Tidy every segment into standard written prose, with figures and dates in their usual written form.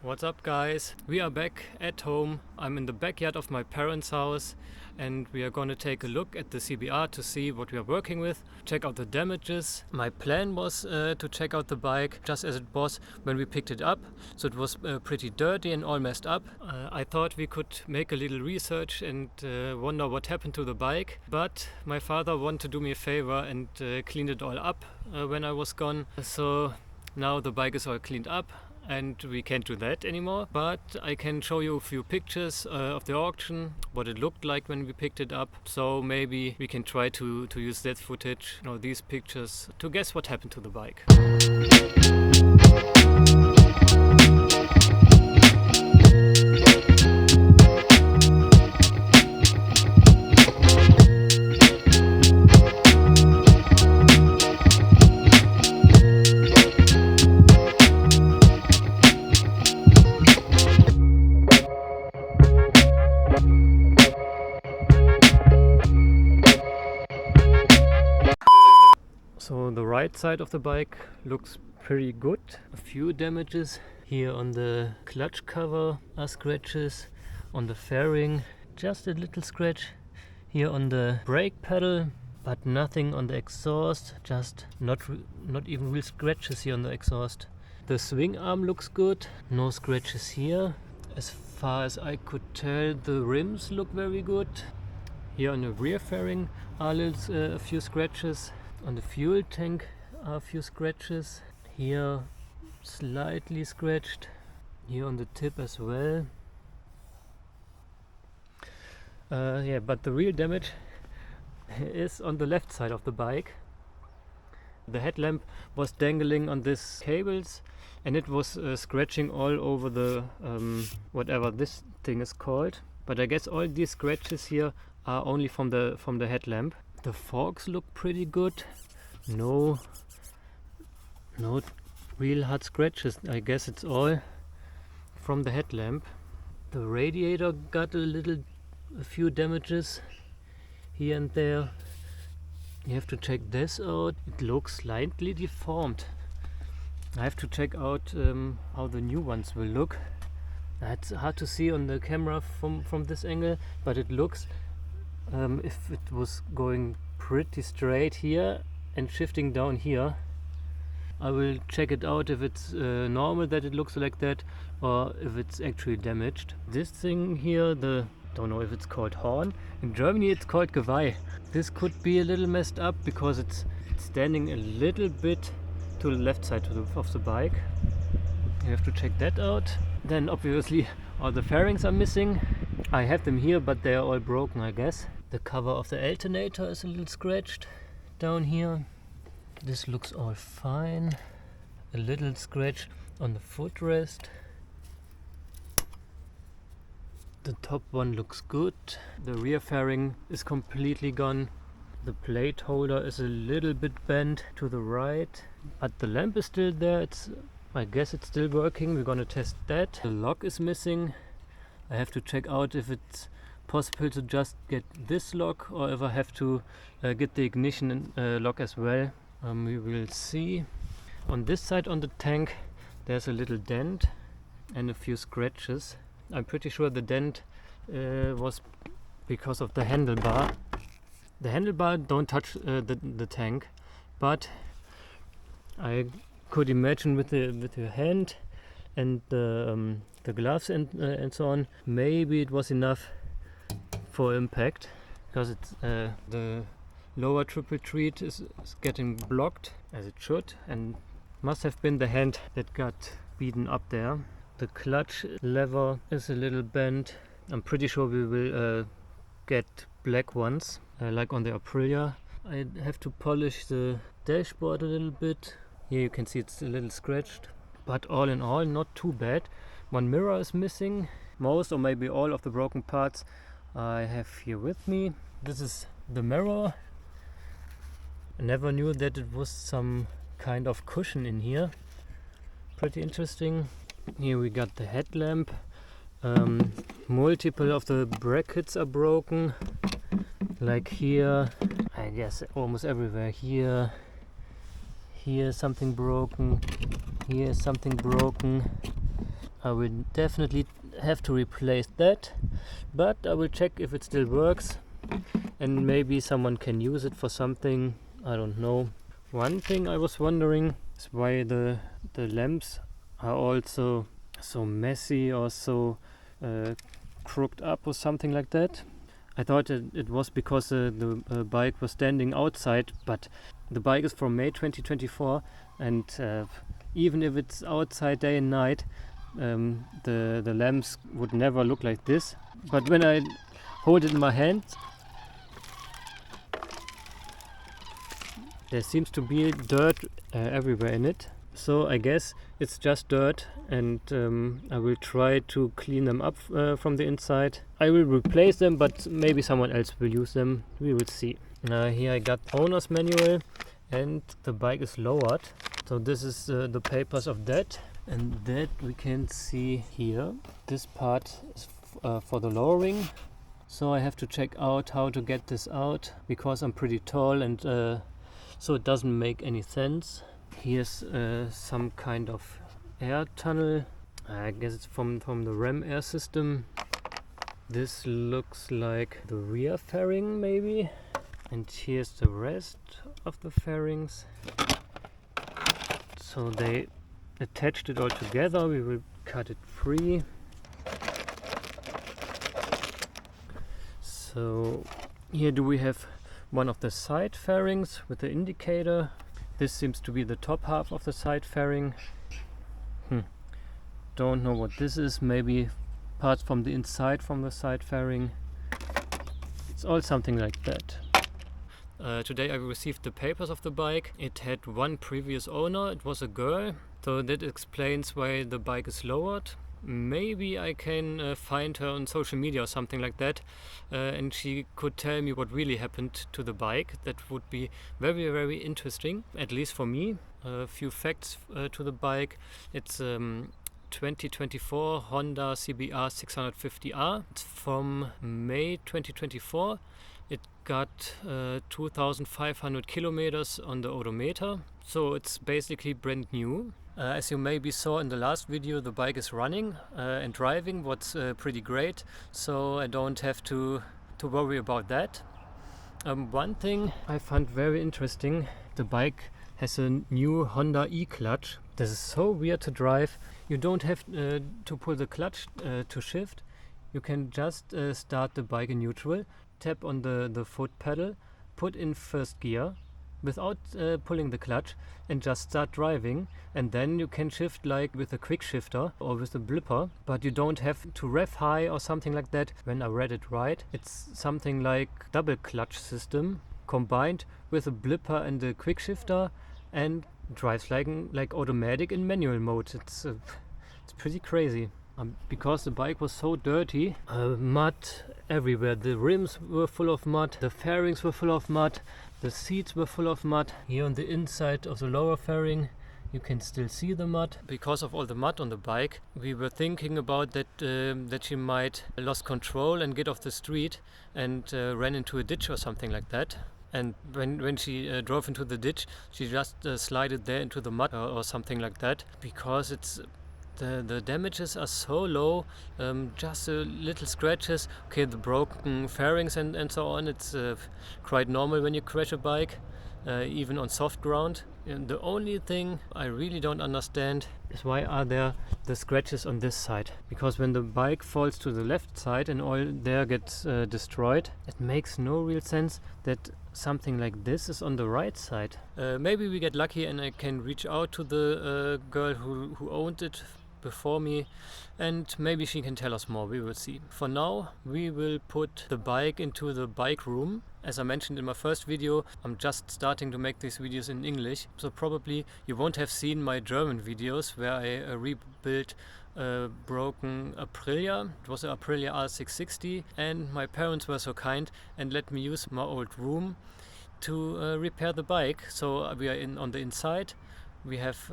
What's up, guys? We are back at home. I'm in the backyard of my parents' house and we are going to take a look at the CBR to see what we are working with, check out the damages. My plan was to check out the bike just as it was when we picked it up, so it was pretty dirty and all messed up. I thought we could make a little research and wonder what happened to the bike, but my father wanted to do me a favor and cleaned it all up when I was gone. So now the bike is all cleaned up and we can't do that anymore, but I can show you a few pictures of the auction, what it looked like when we picked it up, so maybe we can try to use that footage, these pictures, to guess what happened to the bike. So the right side of the bike looks pretty good. A few damages. Here on the clutch cover are scratches. On the fairing, just a little scratch. Here on the brake pedal, but nothing on the exhaust. Just not even real scratches here on the exhaust. The swing arm looks good. No scratches here. As far as I could tell, the rims look very good. Here on the rear fairing are a few scratches. On the fuel tank are a few scratches. Here slightly scratched. Here on the tip as well. But the real damage is on the left side of the bike. The headlamp was dangling on these cables and it was scratching all over the whatever this thing is called. But I guess all these scratches here are only from the headlamp. The forks look pretty good. No real hard scratches. I guess it's all from the headlamp. The radiator got a few damages here and there. You have to check this out. It looks slightly deformed. I have to check out how the new ones will look. It's hard to see on the camera from this angle, but it looks if it was going pretty straight here and shifting down here. I will check it out if it's normal that it looks like that or if it's actually damaged. This thing here, don't know if it's called horn. In Germany it's called Geweih. This could be a little messed up because it's standing a little bit to the left side of the bike. You have to check that out. Then obviously all the fairings are missing. I have them here, but they are all broken, I guess. The cover of the alternator is a little scratched down here. This looks all fine. A little scratch on the footrest. The top one looks good. The rear fairing is completely gone. The plate holder is a little bit bent to the right, but the lamp is still there. I guess it's still working. We're gonna test that. The lock is missing. I have to check out if it's possible to just get this lock or if I have to get the ignition lock as well. We will see. On this side on the tank there's a little dent and a few scratches. I'm pretty sure the dent was because of the handlebar. The handlebar don't touch the tank, but I could imagine with your hand and the gloves and so on, maybe it was enough for impact, because it's the lower triple treat is getting blocked as it should, and must have been the hand that got beaten up there. The clutch lever is a little bent. I'm pretty sure we will get black ones like on the Aprilia. I have to polish the dashboard a little bit. Here you can see it's a little scratched, but all in all not too bad. One mirror is missing. Most or maybe all of the broken parts I have here with me. This is the mirror. I never knew that it was some kind of cushion in here. Pretty interesting. Here we got the headlamp. Multiple of the brackets are broken, like here, I guess almost everywhere. Here something broken, here something broken. I will definitely have to replace that, but I will check if it still works, and maybe someone can use it for something, I don't know. One thing I was wondering is why the lamps are also so messy or so crooked up or something like that. I thought it was because the bike was standing outside, but the bike is from May 2024, and even if it's outside day and night, the lamps would never look like this. But when I hold it in my hand, there seems to be dirt everywhere in it. So I guess it's just dirt, and I will try to clean them up from the inside. I will replace them, but maybe someone else will use them. We will see. Here I got owner's manual, and the bike is lowered. So this is the papers of that, and that we can see here. This part is for the lowering. So I have to check out how to get this out, because I'm pretty tall, and so it doesn't make any sense. Here's some kind of air tunnel. I guess it's from the ram air system. This looks like the rear fairing maybe. And here's the rest of the fairings. So they attached it all together. We will cut it free. So here do we have one of the side fairings with the indicator. This seems to be the top half of the side fairing. Don't know what this is. Maybe parts from the inside from the side fairing. It's all something like that. Today I received the papers of the bike. It had one previous owner. It was a girl. So that explains why the bike is lowered. Maybe I can find her on social media or something like that, and she could tell me what really happened to the bike. That would be very, very interesting, at least for me. A few facts to the bike. It's 2024 Honda CBR 650R. It's from May 2024. It got 2,500 kilometers on the odometer, so it's basically brand new. As you maybe saw in the last video, the bike is running and driving, what's pretty great, so I don't have to worry about that. One thing I found very interesting, the bike has a new Honda e-clutch. This is so weird to drive. You don't have to pull the clutch to shift. You can just start the bike in neutral, tap on the foot pedal, put in first gear without pulling the clutch, and just start driving, and then you can shift like with a quick shifter or with a blipper, but you don't have to rev high or something like that. When I read it right, it's something like double clutch system combined with a blipper and a quick shifter, and drives like automatic in manual mode. It's pretty crazy. Because the bike was so dirty, mud everywhere. The rims were full of mud, the fairings were full of mud, the seats were full of mud. Here on the inside of the lower fairing you can still see the mud. Because of all the mud on the bike, we were thinking about that she might lost control and get off the street and ran into a ditch or something like that. And when she drove into the ditch, she just slided there into the mud or something like that, because it's the damages are so low, just little scratches. Okay, the broken fairings and so on, it's quite normal when you crash a bike, even on soft ground. And the only thing I really don't understand is why are there the scratches on this side? Because when the bike falls to the left side and all there gets destroyed, it makes no real sense that something like this is on the right side. Maybe we get lucky and I can reach out to the girl who owned it before me, and maybe she can tell us more. We will see. For now we will put the bike into the bike room. As I mentioned in my first video, I'm just starting to make these videos in English, so probably you won't have seen my German videos where I rebuilt a broken Aprilia. It was an Aprilia R660, and my parents were so kind and let me use my old room to repair the bike. So we are on the inside. We have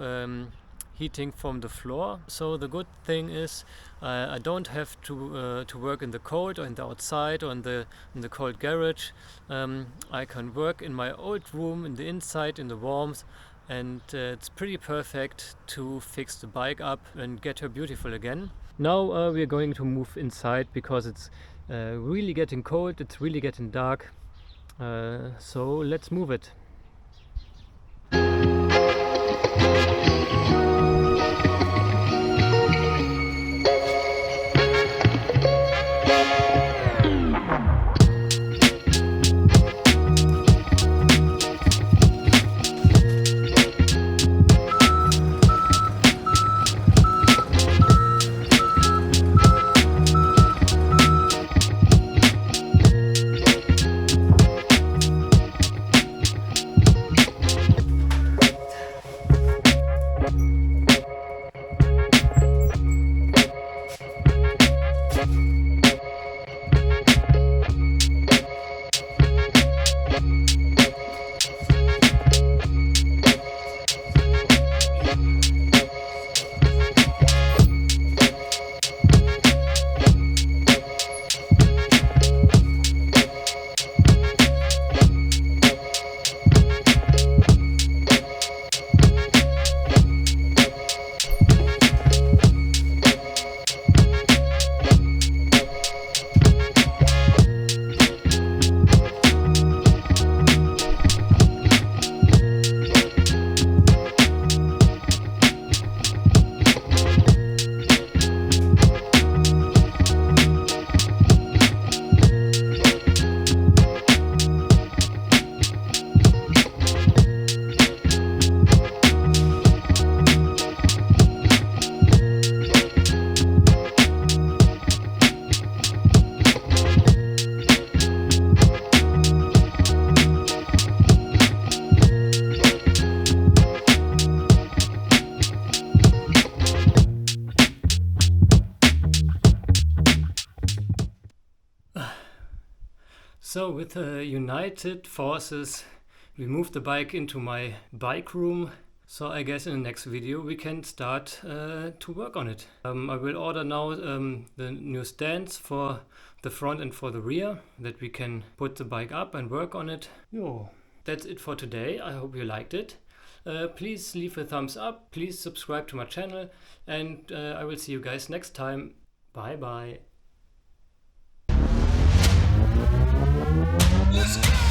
heating from the floor. So the good thing is I don't have to work in the cold or in the outside or in the cold garage. I can work in my old room in the inside in the warmth, and it's pretty perfect to fix the bike up and get her beautiful again. Now we're going to move inside because it's really getting cold, it's really getting dark, so let's move it. So with united forces we moved the bike into my bike room, so I guess in the next video we can start to work on it. I will order now the new stands for the front and for the rear, that we can put the bike up and work on it. Yo, that's it for today. I hope you liked it. Please leave a thumbs up, please subscribe to my channel, and I will see you guys next time. Bye bye. Let's go.